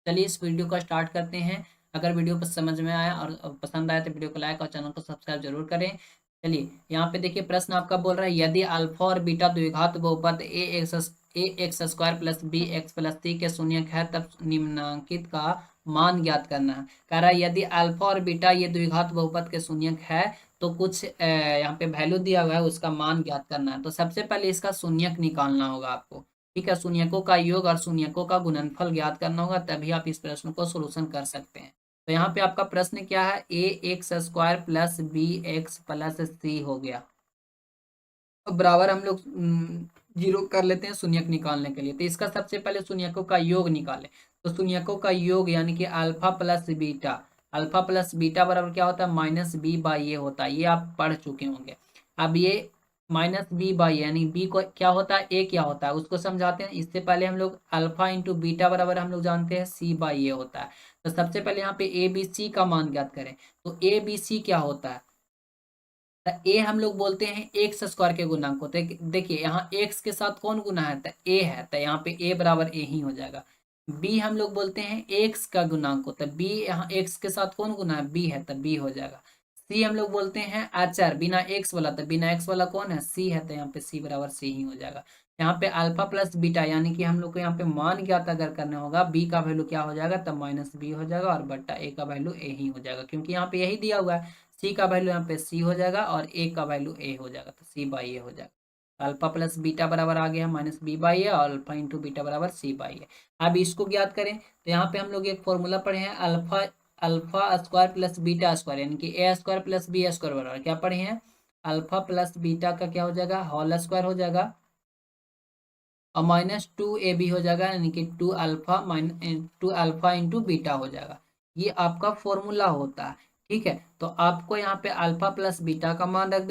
चलिए इस वीडियो को स्टार्ट करते हैं। अगर वीडियो पर समझ में आया और पसंद आया तो वीडियो को लाइक और चैनल को सब्सक्राइब जरूर करें। चलिए यहाँ पे देखिए, प्रश्न आपका बोल रहा है यदि अल्फा और बीटा द्विघात बहुपद A X square plus B X plus C के शून्यक है तब निम्नांकित का मान ज्ञात करना है। कह रहा है यदि अल्फा और बीटा ये द्विघात बहुपद के शून्यक है तो कुछ यहाँ पे वैल्यू दिया हुआ है, उसका मान ज्ञात करना है। तो सबसे पहले इसका शून्यक निकालना होगा आपको। ठीक है, शून्यकों का योग और शून्यकों का गुणनफल ज्ञात करना होगा, तभी आप इस प्रश्न को सोल्यूशन कर सकते हैं। तो यहाँ पे आपका प्रश्न क्या है, A X square plus B X plus C हो गया। अब बराबर हम लोग जीरो कर लेते हैं शून्यक निकालने के लिए। तो इसका सबसे पहले शून्यकों का योग निकालें। तो शून्यकों का योग यानी कि alpha plus beta, alpha plus beta बराबर क्या होता है, माइनस बी बाई ए होता है। ये आप पढ़ चुके होंगे। अब ये माइनस बी बाई यानी बी को क्या होता है, ए क्या होता है, उसको समझाते हैं। इससे पहले हम लोग अल्फा इंटू बीटा बराबर हम लोग जानते हैं सी बाई ए होता है। तो सबसे पहले यहाँ पे ए बी सी का मान ज्ञात करें। तो ए बी सी क्या होता है, ए हम लोग बोलते हैं एक्स स्क्वायर के गुणांक होते हैं। देखिए यहाँ एक्स के साथ कौन गुना है, तो ए है, तो यहाँ पे ए बराबर ए ही हो जाएगा। बी हम लोग बोलते हैं एक्स का गुणांक होता है, बी यहाँ एक्स के साथ कौन गुना है, बी है, तो बी हो जाएगा। सी हम लोग बोलते हैं अचर बिना एक्स वाला, तो बिना एक्स वाला कौन है, सी है, तो यहाँ पे सी बराबर सी ही हो जाएगा। यहाँ पे अल्फा प्लस बीटा यानी कि हम लोग को यहाँ पे मान ज्ञात अगर करना होगा, बी का वैल्यू क्या हो जाएगा, तब माइनस बी हो जाएगा और बट्टा ए का वैल्यू ए ही हो जाएगा, क्योंकि यहाँ पे यही दिया हुआ है। सी का वैल्यू यहाँ पे सी हो जाएगा और ए का वैल्यू ए हो जाएगा, तो सी बाई ए हो जाएगा। अल्फा प्लस बीटा बराबर आ गया माइनस बी बाई ए और अल्फा इंटू बीटा बराबर सी बाई ए। अब इसको ज्ञात करें तो यहाँ पे हम लोग एक फॉर्मूला पढ़े हैं, alpha alpha square plus beta square यानी कि ए स्क्वायर प्लस बी स्क्वायर बराबर क्या पढ़े हैं, अल्फा प्लस बीटा का क्या हो जाएगा, होल स्क्वायर हो जाएगा और माइनस टू ए बी हो जाएगा, यानी कि टू अल्फा इंटू बीटा हो जाएगा। ये आपका फॉर्मूला होता है। ठीक है, तो आपको यहाँ पे अल्फा प्लस बीटा का मान रख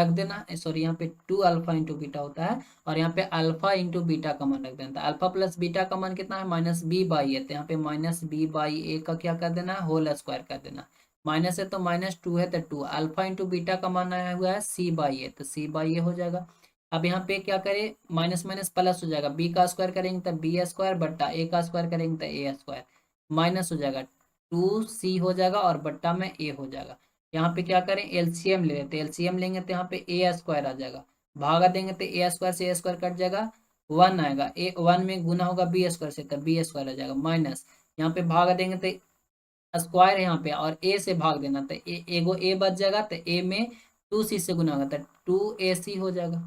देना, सॉरी यहाँ पे टू अल्फा इंटू बीटा होता है और यहाँ पे अल्फा इंटू बीटा का मान रख देना। अल्फा प्लस बीटा का मान कितना है, माइनस बी बाई ए, तो यहाँ पे माइनस बी बाई ए का क्या कर देना है, होल स्क्वायर कर देना। माइनस है तो माइनस टू है तो टू, अल्फा इंटू बीटा का मान आया हुआ है सी बाई ए, तो सी बाई ए हो जाएगा। अब यहाँ पे क्या करें, माइनस माइनस प्लस हो जाएगा, बी का स्क्वायर करेंगे तो बी स्क्वायर बट्टा ए का स्क्वायर करेंगे तो ए स्क्वायर, माइनस हो जाएगा टू सी हो जाएगा और बट्टा में ए हो जाएगा। यहाँ पे क्या करें, एलसीएम ले लेते हैं, एलसीएम लेंगे तो यहाँ पे ए स्क्वायर आ जाएगा, भागा देंगे तो ए स्क्वायर से ए स्क्वायर कट जाएगा, वन आएगा, ए वन में गुना होगा बी स्क्वायर से तो बी स्क्वायर आ जाएगा, माइनस यहाँ पे भागा देंगे तो स्क्वायर है यहाँ पे और ए से भाग देना तो एगो ए बच जाएगा, तो ए में टू सी से गुना होगा तो टू ए सी हो जाएगा।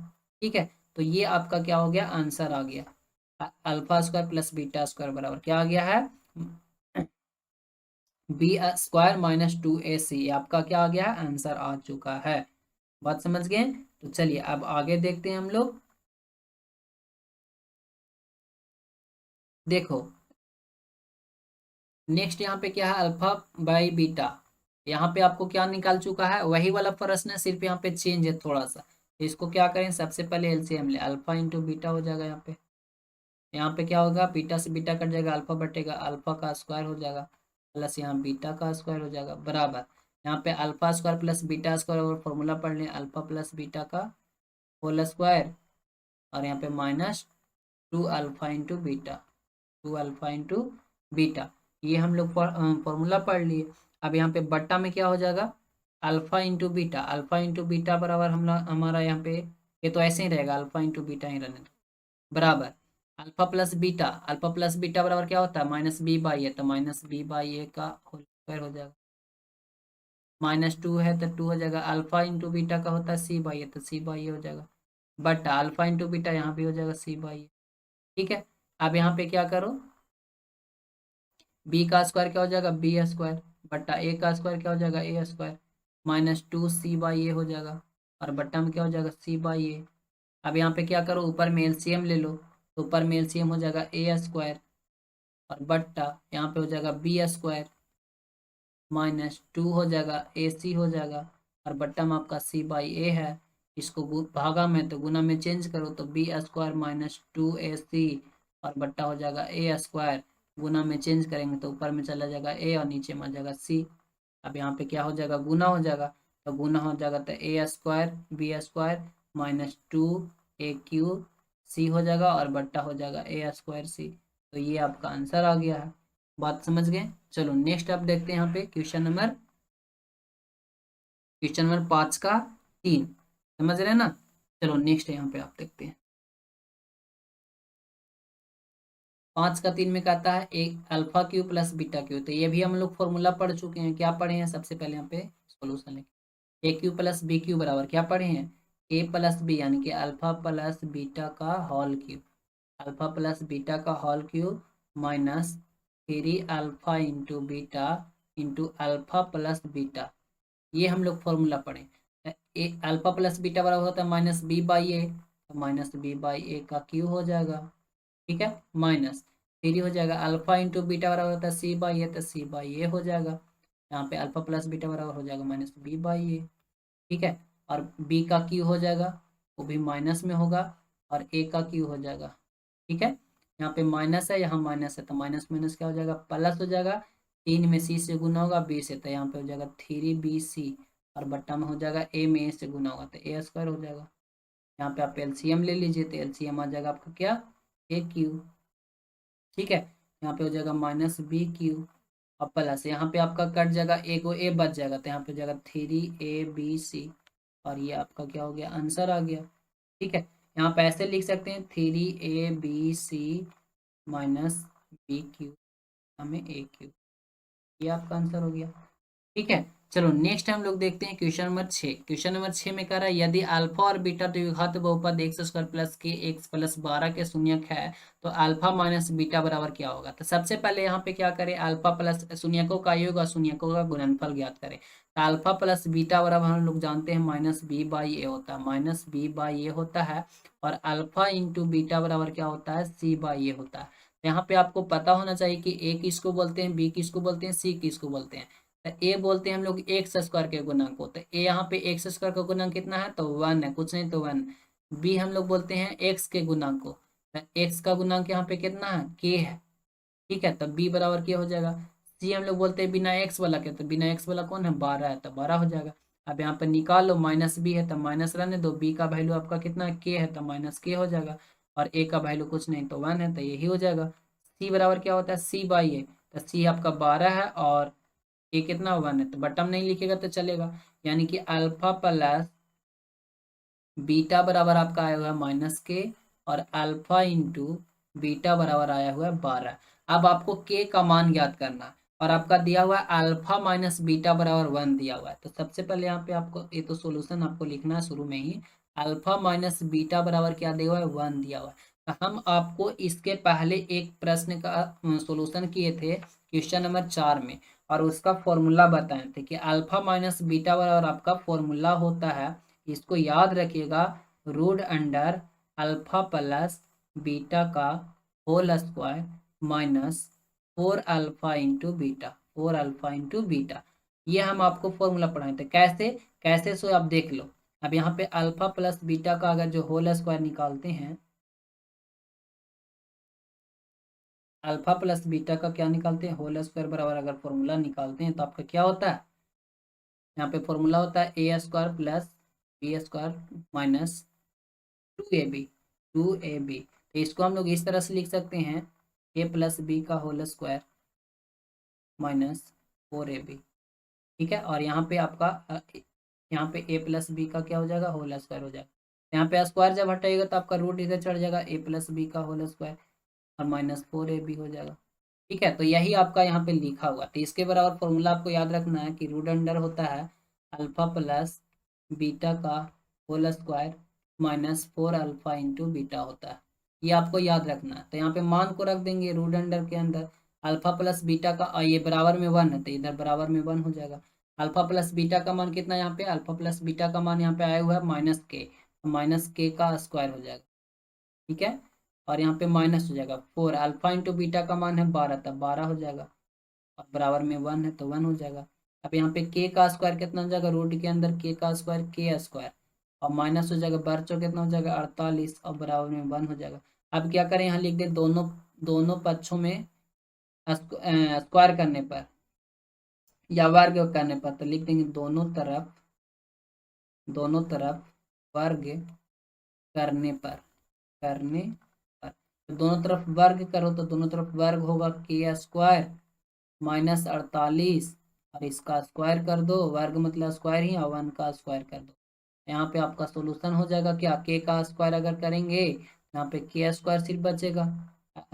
ठीक है, तो ये आपका क्या हो गया, आंसर आ गया। Alpha square plus beta square बराबर क्या आ गया है, बी स्क्वायर माइनस टू ए सी, आपका क्या आ गया है, आंसर आ चुका है। बात समझ गए, तो चलिए अब आगे देखते हैं हम लोग। देखो नेक्स्ट यहाँ पे क्या है, अल्फा बाई बीटा, यहाँ पे आपको क्या निकाल चुका है, वही वाला प्रश्न है, सिर्फ यहाँ पे चेंज है थोड़ा सा। तो इसको क्या करें, सबसे पहले एलसीएम ले, अल्फा इंटू बीटा हो जाएगा, यहाँ पे क्या होगा, बीटा से बीटा कट जाएगा, अल्फा बटेगा, अल्फा का स्क्वायर हो जाएगा प्लस यहाँ बीटा का स्क्वायर हो जाएगा बराबर, यहाँ पे alpha square plus beta square और फॉर्मूला पढ़ लें, अल्फा प्लस बीटा का होल स्क्वायर और यहाँ पे minus two alpha into beta, two alpha into beta, ये हम लोग फॉर्मूला पढ़ लिए। अब यहाँ पे बट्टा में क्या हो जाएगा, alpha into beta, alpha into beta बराबर हम लोग हमारा यहाँ पे ये तो ऐसे ही रहेगा, अल्फा इंटू बीटा ही रहने दो बराबर, alpha plus beta, alpha plus beta बराबर क्या होता है, माइनस बी बाई ए, तो माइनस बी बाई ए का होल स्क्वायर हो जाएगा, माइनस टू है तो टू हो जाएगा, अल्फा इंटू बीटा का होता है सी बाई ए, तो सी बाई ए हो जाएगा, बट अल्फा इंटू बीटा यहाँ भी हो जाएगा सी बाई ए। ठीक है, अब यहाँ पे क्या करो, बी का स्क्वायर क्या हो जाएगा, बी स्क्वायर बट्टा ए का स्क्वायर क्या हो जाएगा, A square, minus two C by A हो जाएगा और बट्टा में क्या हो जाएगा, सी बाई ए। अब यहाँ पे क्या करो, ऊपर में एलसीएम ले लो, तो ऊपर में एलसीएम हो जाएगा ए स्क्वायर और बट्टा यहाँ पे हो जाएगा बी स्क्वायर, माइनस टू हो जाएगा ए सी हो जाएगा और बट्टा में आपका सी बाई ए है। इसको भागा में तो गुना में चेंज करो तो बी स्क्वायर माइनस टू ए सी और बट्टा हो जाएगा ए स्क्वायर, गुना में चेंज करेंगे तो ऊपर में चला जाएगा ए और नीचे में आ जाएगा सी। अब यहाँ पे क्या हो जाएगा, गुना हो जाएगा, तो गुना हो जाएगा तो A square B square minus two A Q C हो जाएगा और बट्टा हो जाएगा ए स्क्वायर सी। तो ये आपका आंसर आ गया है। बात समझ गए। चलो नेक्स्ट आप देखते हैं यहाँ पे क्वेश्चन नंबर 5 का 3, समझ रहे हैं ना। चलो नेक्स्ट यहाँ पे आप देखते हैं 5 का 3 में कहता है एक alpha Q plus beta Q. तो ये भी हम लोग फॉर्मूला पढ़ चुके हैं। क्या पढ़े हैं, सबसे पहले यहाँ पे सोल्यूशन लिखे, A Q plus B Q बराबर क्या पढ़े हैं, ए प्लस बी यानी कि अल्फा प्लस बीटा का whole cube, alpha plus beta का whole cube minus 3 alpha into beta into alpha plus beta. ये हम लोग फॉर्मूला पढ़े। ए अल्फा प्लस बीटा बराबर होता है माइनस बी बाई ए, तो माइनस बी बाई ए का क्यू हो जाएगा, ठीक है, माइनस 3 हो जाएगा, अल्फा इंटू बीटा बराबर होता है सी बाई ए, तो सी बाई ए हो जाएगा। यहाँ पे अल्फा प्लस बीटा बराबर हो जाएगा माइनस बी बाई ए, ठीक है। और बी का क्यू हो जाएगा, वो भी माइनस में होगा, और ए का क्यू हो जाएगा, ठीक है। यहाँ पे माइनस है, यहाँ माइनस है, तो माइनस माइनस क्या हो जाएगा, प्लस हो जाएगा। 3 में सी से गुना होगा, बी से, तो यहाँ पे हो जाएगा 3bc, और बट्टा में हो जाएगा ए में ए से गुना होगा, तो ए स्क्वायर हो जाएगा। यहाँ पे आप एलसीएम ले लीजिए, तो एलसीएम आ जाएगा आपका क्या, ए क्यू, ठीक है। यहाँ पे हो जाएगा माइनस बी क्यू, और प्लस यहाँ पे आपका कट जाएगा, ए को ए बच जाएगा, तो यहाँ पे हो जाएगा 3abc, और ये आपका क्या हो गया, आंसर आ गया, ठीक है। यहाँ पे ऐसे लिख सकते हैं 3abc माइनस बी क्यू हमें ए क्यू, ये आपका आंसर हो गया, ठीक है। चलो नेक्स्ट हम लोग देखते हैं क्वेश्चन नंबर 6। क्वेश्चन नंबर 6 में कह रहा है यदि अल्फा और बीटा द्विघात बहुपद एक्स स्क्वायर प्लस के एक्स प्लस 12 के शून्यक है तो अल्फा माइनस बीटा बराबर क्या होगा। तो सबसे पहले यहाँ पे क्या करें, अल्फा प्लस शून्यकों का योग और शून्यकों का गुणनफल ज्ञात करें। तो अल्फा प्लस बीटा बराबर हम लोग जानते हैं माइनस बी बाई ए होता है, माइनस बी बाई ए होता है, और अल्फा इंटू बीटा बराबर क्या होता है, सी बाई ए होता है। यहाँ पे आपको पता होना चाहिए कि ए किसको बोलते हैं, बी किसको बोलते हैं, सी किसको बोलते हैं। तो ए बोलते हैं हम लोग एक्स स्क्वायर के गुणक को, तो ए यहाँ पे एक्स स्क्वायर का गुणक कितना है, तो 1 है, कुछ नहीं तो 1। बी हम लोग बोलते हैं एक्स के गुणक को, तो एक्स का गुणक यहाँ पे कितना है, के है, ठीक है, तो बी बराबर क्या हो जाएगा। सी हम लोग बोलते हैं बिना एक्स वाला के, तो बिना एक्स वाला कौन है, 12 है, तो 12 हो जाएगा। अब यहाँ पे निकाल लो, माइनस बी है तो माइनस रहने दो, बी का वैल्यू आपका कितना है, के है, तो माइनस के हो जाएगा, और ए का वैल्यू कुछ नहीं तो 1 है, तो यही हो जाएगा। सी बराबर क्या होता है, सी बाई ए, तो सी आपका 12 है, और ये कितना 1 है, तो बटम नहीं लिखेगा तो चलेगा। यानी कि अल्फा प्लस बीटा बराबर आपका आया हुआ है माइनस के, और अल्फा इंटू बीटा बराबर आया हुआ है 12। अब आपको के का मान ज्ञात करना है, और आपका दिया हुआ है अल्फा माइनस बीटा बराबर 1 दिया हुआ है। तो सबसे पहले यहाँ पे आपको ये तो सोल्यूशन आपको लिखना है शुरू में ही, अल्फा माइनस बीटा बराबर क्या दिया हुआ है, 1 दिया हुआ है। तो हम आपको इसके पहले एक प्रश्न का सोल्यूशन किए थे क्वेश्चन नंबर 4 में, और उसका फॉर्मूला बताए थे कि अल्फा माइनस बीटा बराबर आपका फॉर्मूला होता है, इसको याद रखिएगा, root under alpha plus beta का whole square minus 4 alpha into beta, 4 alpha into beta. ये हम आपको फॉर्मूला पढ़ाए थे, कैसे कैसे सो आप देख लो। अब यहाँ पे अल्फा प्लस बीटा का अगर जो होल स्क्वायर निकालते हैं, अल्फा प्लस बीटा का क्या निकालते हैं, होल स्क्वायर बराबर अगर फॉर्मूला निकालते हैं तो आपका क्या होता है, यहाँ पे फॉर्मूला होता है A square plus B square minus 2ab, 2ab। तो इसको हम लोग इस तरह से लिख सकते हैं, ए प्लस बी का होल स्क्वायर माइनस 4ab, ठीक है। और यहाँ पे आपका यहाँ पे ए प्लस बी का क्या हो जाएगा, होल स्क्वायर हो जाएगा। यहाँ पे स्क्वायर जब हटाएगा तो आपका रूट इधर चढ़ जाएगा, ए प्लस बी का होल स्क्वायर और माइनस 4ab हो जाएगा, ठीक है। तो यही आपका यहाँ पे लिखा हुआ, तो इसके बराबर फॉर्मूला आपको याद रखना है कि रूट अंडर होता है अल्फा प्लस बीटा का whole square minus 4 alpha into beta होता है, ये आपको याद रखना है। तो यहाँ पे मान को रख देंगे रूट अंडर के अंदर, अल्फा प्लस बीटा का, और ये बराबर में 1 है तो इधर बराबर में 1 हो जाएगा। अल्फा प्लस बीटा का मान कितना है, यहाँ पे अल्फा प्लस बीटा का मान यहाँ पे आया हुआ है माइनस के, तो माइनस के का स्क्वायर हो जाएगा, ठीक है। और यहाँ पे माइनस हो जाएगा 4, अल्फा इंटू बीटा का मान है 12, तब 12 हो जाएगा, और बराबर में 1 है तो 1 हो जाएगा। अब यहाँ पे के का स्क्वायर कितना हो जाएगा, रूट के अंदर के का स्क्वायर के स्क्वायर, और माइनस हो जाएगा, बार चौ कितना हो जाएगा 48, और बराबर में 1 हो जाएगा। अब क्या करें, यहाँ लिख दे दोनों दोनों पक्षों में स्क्वायर करने पर या वर्ग करने पर, तो लिख देंगे दोनों तरफ वर्ग करने पर, तो दोनों तरफ वर्ग करो तो दोनों तरफ वर्ग होगा के स्क्वायर माइनस 48 और इसका स्क्वायर कर दो, वर्ग मतलब स्क्वायर ही, और 1 का स्क्वायर कर दो। यहाँ पे आपका सोल्यूशन हो जाएगा क्या, के का स्क्वायर अगर करेंगे यहाँ पे के स्क्वायर सिर्फ बचेगा,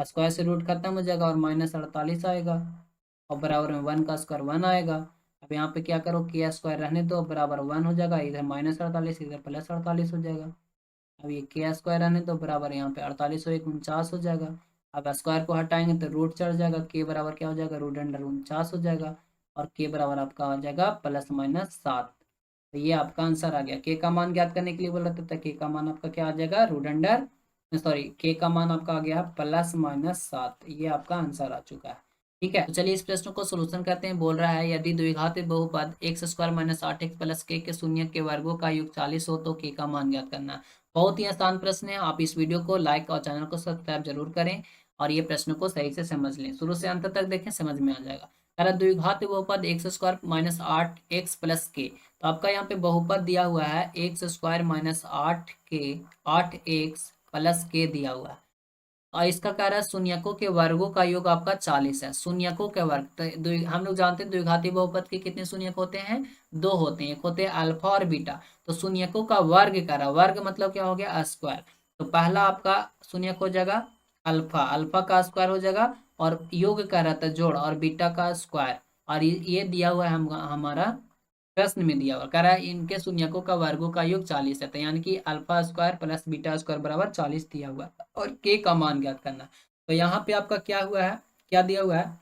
स्क्वायर से रूट खत्म हो जाएगा और माइनस 48 आएगा और बराबर में 1 का स्क्वायर 1 आएगा। अब यहाँ पे क्या करो, के स्क्वायर रहने दो, बराबर 1 हो जाएगा, इधर माइनस 48 इधर प्लस 48 हो जाएगा। अब ये के स्क्वायर रहने दो, बराबर यहाँ पे 48 और 49 हो जाएगा। अब स्क्वायर को हटाएंगे तो रूट चढ़ जाएगा, के बराबर क्या हो जाएगा, रूट अंडर 49 हो जाएगा और के बराबर आपका हो जाएगा +-7। तो ये आपका आंसर आ गया। के का मान ज्ञात करने के लिए बोला था, के का मान आपका क्या आ जाएगा, रूट अंडर सॉरी के का मान आपका आ गया +-7। ये आपका आंसर आ चुका है। ठीक है, तो चलिए इस प्रश्न को सोल्यूशन करते हैं। बोल रहा है यदि द्विघात बहुपद x² - 8x + k के शून्य के वर्गों का योग 40 हो तो के का मान ज्ञात करना। बहुत ही आसान प्रश्न है, आप इस वीडियो को लाइक और चैनल को सब्सक्राइब जरूर करें और ये प्रश्न को सही से समझ लें, शुरू से अंत तक देखें, समझ में आ जाएगा। द्विघात बहुपद x² - 8x + k, तो आपका यहाँ पे बहुपद दिया हुआ है x² - 8x + k दिया हुआ है और इसका कह रहा है शून्यकों के वर्गों का योग आपका 40 है। शून्यकों के वर्ग तो हम लोग जानते हैं द्विघाती बहुपद के कितने शून्यक होते हैं, 2 होते हैं, एक होते हैं अल्फा और बीटा। तो शून्यकों का वर्ग कर रहा है, वर्ग मतलब क्या हो गया, स्क्वायर। तो पहला आपका शून्यक हो जाएगा अल्फा, अल्फा का स्क्वायर हो जाएगा और योग कर रहा था जोड़ और बीटा का स्क्वायर। और ये दिया हुआ है हमारा प्रश्न में दिया हुआ, कह रहा है इनके शून्यकों का वर्गों का योग 40 है, तो यानी कि alpha square plus beta square बराबर 40 दिया हुआ है और के का मान ज्ञात करना। तो यहाँ पे आपका क्या हुआ है, क्या दिया हुआ है,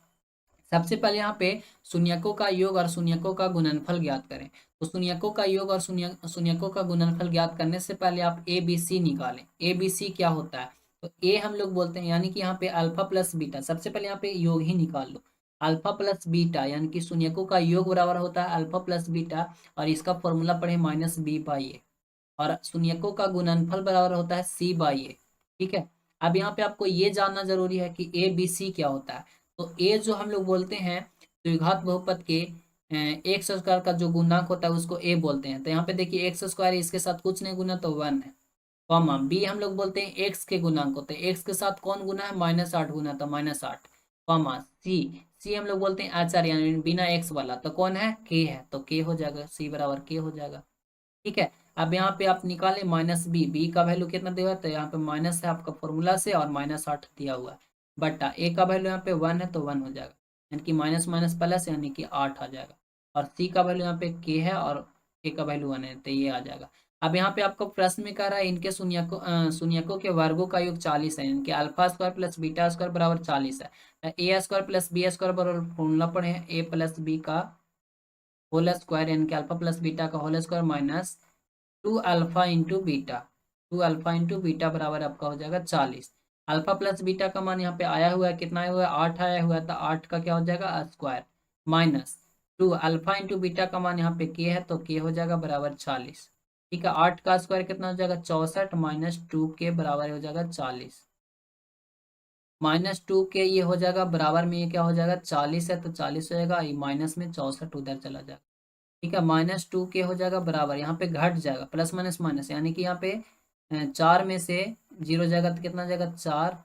सबसे पहले यहाँ पे शून्यकों का योग और शून्यकों का गुणनफल ज्ञात करें। तो शून्यकों का योग और शून्यकों का गुणनफल ज्ञात करने से पहले आप ए बी सी निकालें। ए बी सी क्या होता है, तो ए हम लोग बोलते हैं, यानी कि यहाँ पे अल्फा प्लस बीटा, सबसे पहले यहाँ पे योग ही निकाल लो। अल्फा प्लस बीटा यानी कि शून्यकों का योग बराबर होता है अल्फा प्लस बीटा और इसका फॉर्मूला पढ़े -b/a और शून्यकों का गुणनफल बराबर होता है c/a। ठीक है, अब यहाँ पे आपको ये जानना जरूरी है कि ए बी सी क्या होता है। तो ए जो हम लोग बोलते हैं द्विघात बहुपद के एक्स स्क्वायर का जो गुणांक होता है उसको ए बोलते हैं। तो यहाँ पे देखिए एक्स स्क्वायर इसके साथ कुछ नहीं गुना तो 1 है, कॉमा बी हम लोग बोलते हैं एक्स के गुणांक होते हैं, एक्स के साथ कौन गुना है, -8 गुना तो -8, कॉमा सी, सी हम लोग बोलते हैं आचार यानी बिना एक्स वाला, तो कौन है, के है, तो के हो जाएगा, सी बराबर के हो जाएगा। ठीक है, अब यहाँ पे आप निकालें -b, बी का वैल्यू कितना दिया हुआ है, तो यहाँ पे माइनस है आपका फॉर्मूला से और -8 दिया हुआ है, बटा ए का वैल्यू यहाँ पे 1 है तो 1 हो जाएगा, यानी कि माइनस माइनस प्लस यानी कि 8 आ जाएगा। और सी का वैल्यू यहाँ पे के है और के का वैल्यू 1 है तो ये आ जाएगा। अब यहाँ पे आपको प्रश्न में कह रहा है इनके शून्यकों के वर्गों का योग 40 है, इनके alpha square plus beta square बराबर 40 है। A square plus B square बराबर फॉर्मूला पढ़े ए प्लस बी का होल स्क्वायर यानी कि अल्फा प्लस बीटा का whole square minus 2 alpha into beta, 2 alpha into beta बराबर आपका हो जाएगा 40। अल्फा प्लस बीटा का मान यहाँ पे आया हुआ है, कितना आया हुआ है, 8 आया हुआ है, तो 8 का क्या हो जाएगा square minus 2 alpha into beta का मान यहाँ पे के है तो के हो जाएगा बराबर 40। ठीक है, 8 का स्क्वायर कितना हो जाएगा 64 माइनस 2 के बराबर हो जाएगा 40, -2 के ये हो जाएगा बराबर में ये क्या हो जाएगा 40 है तो 40 हो जाएगा, ये माइनस में 64 उधर चला जाएगा। ठीक है, -2 के हो जाएगा बराबर, यहाँ पे घट जाएगा प्लस माइनस माइनस, यानी कि यहाँ पे 4 में से 0 जाएगा तो कितना जाएगा 4,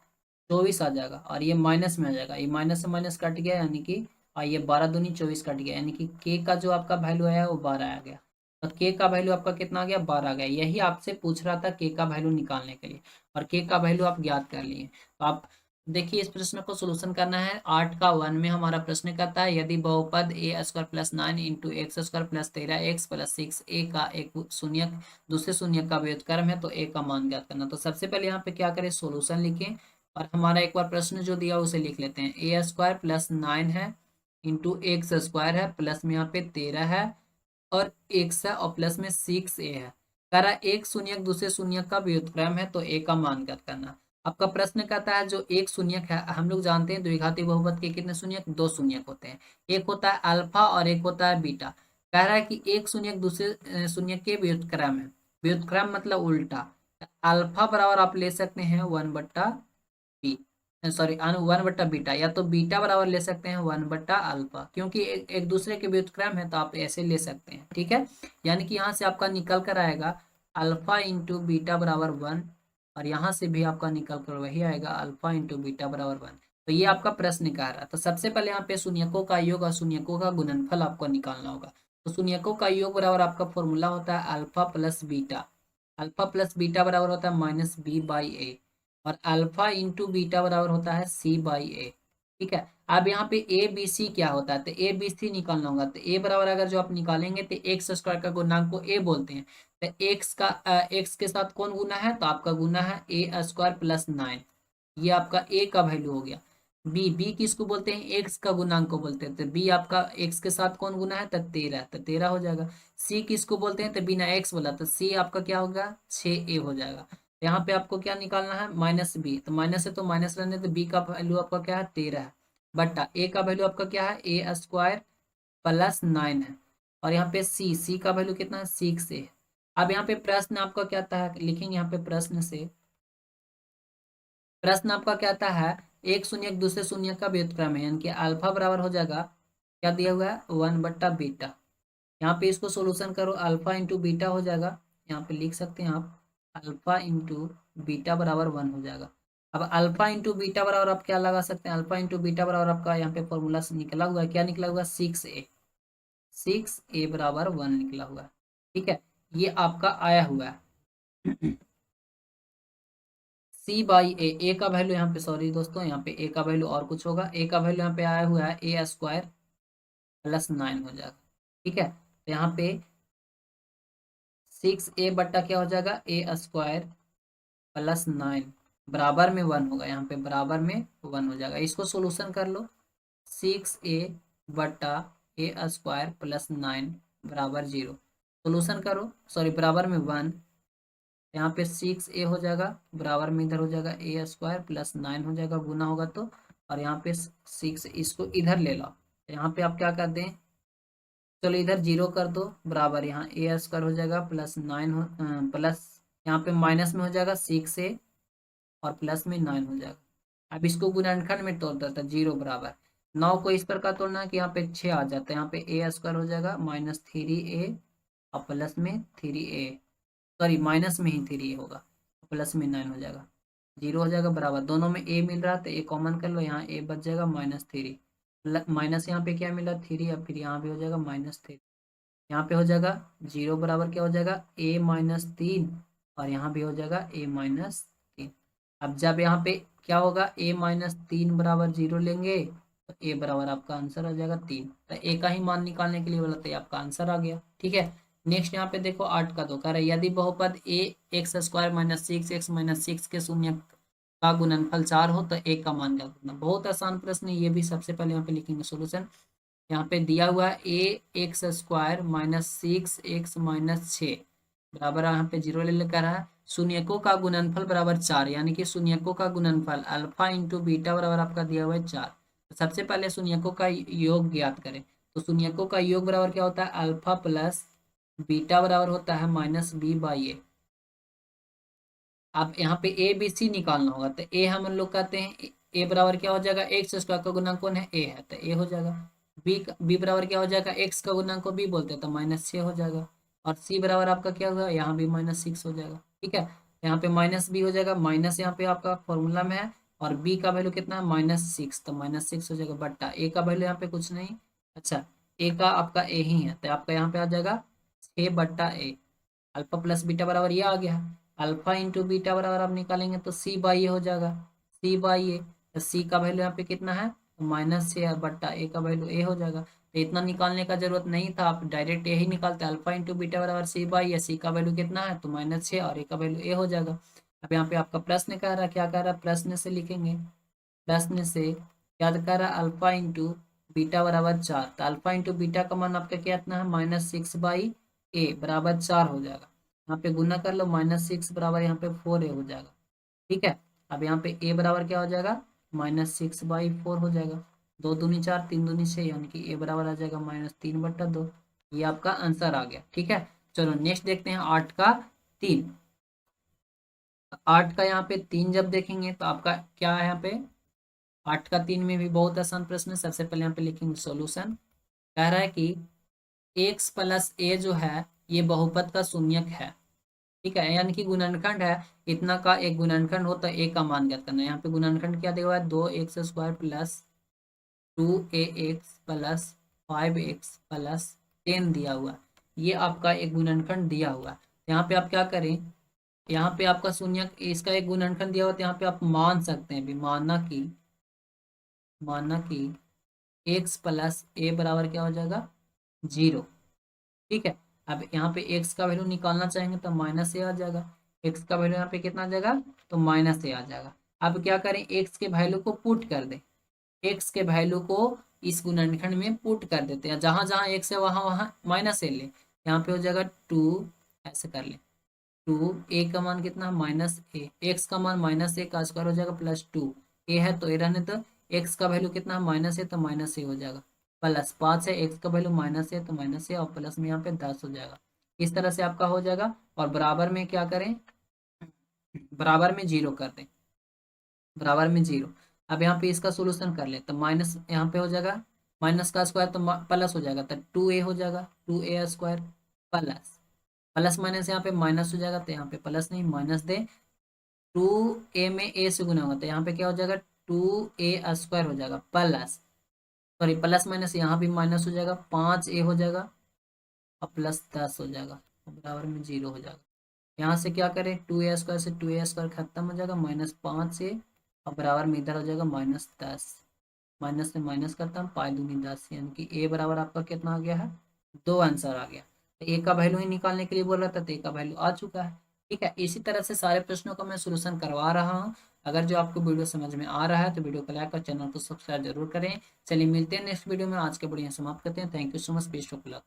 24 आ जाएगा और ये माइनस में आ जाएगा, ये माइनस से माइनस कट गया यानी कि ये 12 दूनी 24 कट गया, यानी कि के का जो आपका वैल्यू आया वो 12 आ गया। तो के का वैल्यू आपका कितना आ गया 12 आ गया, यही आपसे पूछ रहा था के का वैल्यू निकालने के लिए और के का वैल्यू आप ज्ञात कर लिए। तो आप देखिए इस प्रश्न को सोल्यूशन करना है। 8 का 1 में हमारा प्रश्न कहता है यदि बहुपद A square plus 9 into X square plus 13x plus 6 A का एक शून्यक दूसरे शून्यक का व्युत्क्रम है तो ए का मान ज्ञात करना। तो सबसे पहले यहाँ पे क्या करें, सोल्यूशन लिखें और हमारा एक बार प्रश्न जो दिया उसे लिख लेते हैं। ए स्क्वायर प्लस 9 है इंटू एक्स स्क्वायर है प्लस में यहाँ पे 13 है और एक्स है और प्लस में 6a है। कह रहा है एक शून्यक दूसरे शून्यक का व्युत्क्रम है तो ए का मान ज्ञात करना। आपका प्रश्न कहता है जो एक शून्यक है, हम लोग जानते हैं द्विघाती बहुपद के कितने शून्यक, 2 शून्यक होते हैं, एक होता है अल्फा और एक होता है बीटा। कह रहा है कि एक शून्यक दूसरे शून्यक के व्युत्क्रम है, व्युत्क्रम मतलब उल्टा। अल्फा बराबर आप ले सकते हैं 1/बी, सॉरी 1/बीटा, या तो बीटा बराबर ले सकते हैं 1/अल्फा, क्योंकि एक दूसरे के व्युत्क्रम है तो आप ऐसे ले सकते हैं। ठीक है, यानी कि यहाँ से आपका निकल कर आएगा अल्फा इंटू बीटा बराबर 1 और यहाँ से भी आपका निकल कर वही आएगा अल्फा इंटू बीटा बराबर 1। तो ये आपका प्रश्न कह रहा है। तो सबसे पहले यहाँ पे शून्यकों का योग और शून्यकों का गुणनफल आपको निकालना होगा। तो शून्यकों का योग बराबर आपका फॉर्मूला होता है alpha plus beta. Alpha plus beta बराबर होता है माइनस बी बाई ए, और अल्फा इंटू बीटा बराबर होता है सी बाई ए। ठीक है। अब यहाँ पे ए बी सी क्या होता है, तो ए बी सी निकालना होगा। तो ए बराबर अगर जो आप निकालेंगे तो एक्स स्क्वायर का गुणांक को ए बोलते हैं। तो एक्स का एक्स के साथ कौन गुना है, तो आपका गुना है ए स्क्वायर प्लस 9। ये आपका ए का वैल्यू हो गया। बी बी किसको बोलते हैं, एक्स का गुणांक को बोलते हैं। तो बी आपका एक्स के साथ कौन गुना है, तो 13, तो 13 हो जाएगा। सी किसको बोलते हैं, तो बिना एक्स बोला, तो सी आपका क्या होगा 6a हो जाएगा। यहाँ पे आपको क्या निकालना है, माइनस बी, तो माइनस है तो माइनस रहने, तो बी का वैल्यू आपका क्या है 13 है, बट्टा ए का वैल्यू आपका क्या है ए स्क्वायर प्लस 9 है। और यहाँ पे सी का वैल्यू कितना है 6 है। अब यहाँ पे प्रश्न आपका क्या आता है, लिखेंगे यहाँ पे प्रश्न से, प्रश्न आपका क्या आता है, एक शून्य एक दूसरे शून्य का व्युत्क्रम है, यानी कि अल्फा बराबर हो जाएगा, क्या दिया हुआ है 1/बीटा। यहाँ पे इसको सोल्यूशन करो, अल्फा इंटू बीटा हो जाएगा, यहाँ पे लिख सकते हैं आप अल्फा इंटू बीटा बराबर 1 हो जाएगा। अब अल्फा इंटू बीटा बराबर आप क्या लगा सकते हैं, अल्फा इंटू बीटा बराबर आपका यहाँ पे फॉर्मूला से निकला हुआ है, क्या निकला हुआ है 6a बराबर 1 निकला हुआ है। ठीक है, ये आपका आया हुआ है। सी बाई ए का वैल्यू यहाँ पे, सॉरी दोस्तों, यहाँ पे ए का वैल्यू और कुछ होगा, ए का वैल्यू यहाँ पे आया हुआ है ए स्क्वायर प्लस 9 हो जाएगा। ठीक है, तो यहाँ पे 6a बट्टा क्या हो जाएगा ए स्क्वायर प्लस 9 बराबर में 1 होगा, यहाँ पे बराबर में 1 हो जाएगा। इसको सोल्यूशन कर लो, 6a बट्टा ए स्क्वायर प्लस 9 बराबर 0, सोल्यूशन करो, सॉरी बराबर में 1, यहाँ पे 6a हो जाएगा, बराबर में इधर हो जाएगा ए स्क्वायर प्लस 9 हो जाएगा, गुना होगा तो, और यहाँ पे 6 इसको इधर ले लो, यहाँ पे आप क्या कर दें, चलो इधर 0 कर दो, बराबर यहाँ ए स्क्वायर हो जाएगा प्लस 9 हो प्लस यहाँ पे माइनस में हो जाएगा 6a और प्लस में 9 हो जाएगा। अब इसको गुणनखंड में तोड़ देता है, 0 बराबर 9 को इस प्रकार तोड़ना है कि यहाँ पे 6 आ जाता है, यहाँ पे ए स्क्वायर हो जाएगा माइनस 3a और प्लस में 3a, सॉरी माइनस में ही 3a होगा, प्लस में 9 हो जाएगा, 0 हो जाएगा, बराबर दोनों में a मिल रहा है तो a कॉमन कर लो, यहाँ a बच जाएगा -3, माइनस यहाँ पे क्या मिला 3, और फिर यहाँ भी हो जाएगा -3, यहाँ पे हो जाएगा 0 बराबर क्या हो जाएगा a-3, और यहाँ भी हो जाएगा a-3। अब जब यहाँ पे क्या होगा a-3 बराबर 0 लेंगे तो a बराबर आपका आंसर आ जाएगा 3। तो a का ही मान निकालने के लिए बोला तो आपका आंसर आ गया। ठीक है, नेक्स्ट यहाँ पे देखो 8 का 2 कह रहा है, यदि बहुपद a x square minus 6x minus 6 के शून्य का गुणनफल 4 हो तो a का मान क्या करना। बहुत आसान प्रश्न है ये भी, सबसे पहले यहाँ पे लिखेंगे सोल्यूशन। यहाँ पे दिया हुआ है A X square minus 6x minus 6 बराबर यहाँ पे 0 ले लेकर है, शून्यकों का गुणनफल बराबर 4, यानी कि शून्यकों का गुणनफल अल्फा इंटू बीटा बराबर आपका दिया हुआ है 4। तो सबसे पहले शून्यकों का योग ज्ञात करें, तो शून्यकों का योग बराबर क्या होता है अल्फा प्लस बीटा बराबर होता है माइनस बी बाई ए। अब यहाँ पे ए बी सी निकालना होगा, तो ए हम लोग कहते हैं ए बराबर क्या हो जाएगा एक्स स्क्वायर का गुणांक कौन है ए है, तो ए हो जाएगा। बी बराबर क्या हो जाएगा एक्स का गुणांक को बी बोलते हैं तो -6 हो जाएगा, और सी बराबर आपका क्या होगा यहाँ भी -6 हो जाएगा। ठीक है, यहाँ पे माइनस बी हो जाएगा, माइनस यहाँ पे आपका फॉर्मूला में है, और बी का वैल्यू कितना है -6, तो -6 हो जाएगा, बट्टा ए का वैल्यू यहाँ पे कुछ नहीं, अच्छा ए का आपका ए ही है, तो आपका यहाँ पे आ जाएगा 6/a, अल्फा प्लस बीटा बराबर ये आ गया, अल्फा इंटू बीटा बराबर आप निकालेंगे तो सी बाई ए हो जाएगा, सी बाई ए, तो सी का वैल्यू यहाँ पे कितना है -6 बट्टा ए का वैल्यू ए हो जाएगा। तो इतना निकालने का जरूरत नहीं था, आप डायरेक्ट ए ही निकालते, अल्फा इंटू बीटा बराबर सी बाई ए, सी का वैल्यू कितना है तो -6 और ए का वैल्यू ए हो जाएगा। अब यहाँ पे आपका प्रश्न कह रहा है, क्या कह रहा है प्रश्न से लिखेंगे, प्रश्न से क्या कह रहा है अल्फा इंटू बीटा बराबर 4, तो अल्फा इंटू बीटा का मान आपका क्या इतना है -6/a बराबर 4 हो जाएगा। यहाँ पे गुना कर लो, -6 बराबर यहाँ पे 4a हो जाएगा। ठीक है, अब यहाँ पे a बराबर क्या हो जाएगा -6/4 हो जाएगा, 2 दूनी 4 3 दूनी 6, यानी कि a बराबर आ जाएगा -3/2। ये आपका आंसर आ गया। ठीक है, चलो नेक्स्ट देखते हैं 8 का 3। 8 का यहाँ पे 3 जब देखेंगे तो आपका क्या है, यहाँ पे 8 का 3 में भी बहुत आसान प्रश्न है। सबसे पहले यहाँ पे लिखेंगे सॉल्यूशन, कह रहा है कि x प्लस a जो है ये बहुपद का शून्यक है, ठीक है, यानी कि गुणनखंड है, इतना का एक गुणनखंड हो तो ए का मान ज्ञात करना है। यहाँ पे गुणनखंड क्या दिया हुआ है, 2x² plus 2ax plus 5x plus 10 दिया हुआ है। ये आपका एक गुणनखंड दिया हुआ है। यहाँ पे आप क्या करें, यहाँ पे आपका शून्य, इसका एक गुणनखंड दिया हुआ तो यहाँ पे आप मान सकते हैं भी, माना कि x प्लस ए बराबर क्या हो जाएगा, 0। ठीक है, अब यहाँ पे x का वैल्यू निकालना चाहेंगे तो माइनस ए आ जाएगा। x का वैल्यू यहाँ पे कितना आ जाएगा, तो माइनस ए आ जाएगा। अब क्या करें, x के वैल्यू को पुट कर दें, x के वैल्यू को इस गुणनखंड में पुट कर देते हैं। जहां जहां x है वहां वहां माइनस ए ले, यहाँ पे हो जाएगा 2, ऐसे कर ले 2, ए का मान कितना, माइनस ए, एक्स का मान माइनस ए का स्क्वायर हो जाएगा प्लस 2, ए है तो ए रहने दो, एक्स का वैल्यू कितना है, माइनस ए, तो माइनस ए हो जाएगा, प्लस 5 है, एक्स का वैल्यू माइनस ए तो माइनस ए, और प्लस में यहाँ पे 10 हो जाएगा। इस तरह से आपका हो जाएगा। और बराबर में क्या करें, बराबर में 0 कर दें, बराबर में 0। अब यहाँ पे इसका सोल्यूशन कर ले तो माइनस यहाँ पे हो जाएगा, माइनस का स्क्वायर तो प्लस हो जाएगा, तो 2a हो जाएगा, 2a² प्लस, प्लस माइनस यहाँ पे माइनस हो जाएगा, तो यहाँ पे प्लस नहीं माइनस दे, 2a में a से गुना होगा तो यहाँ पे क्या हो जाएगा, 2a² हो जाएगा प्लस, सॉरी प्लस माइनस यहाँ भी माइनस हो जाएगा, 5a हो जाएगा और प्लस 10 हो जाएगा, और बराबर में 0 हो जाएगा। यहाँ से क्या करें, 2a² से 2a² खत्म हो जाएगा, -5a, और बराबर में इधर हो जाएगा -10, माइनस से माइनस करता हूँ, पाई दूनी 10, यानी कि ए बराबर आपका कितना आ गया है, 2 आंसर आ गया। तो ए का वैल्यू ही निकालने के लिए बोल रहा था, तो ए का वैल्यू आ चुका है। ठीक है, इसी तरह से सारे प्रश्नों का मैं सोल्यूशन करवा रहा हूँ। अगर जो आपको वीडियो समझ में आ रहा है तो वीडियो को लाइक और चैनल को सब्सक्राइब जरूर करें। चलिए मिलते हैं नेक्स्ट वीडियो में, आज के वीडियो समाप्त करते हैं। Thank you so much, best of luck.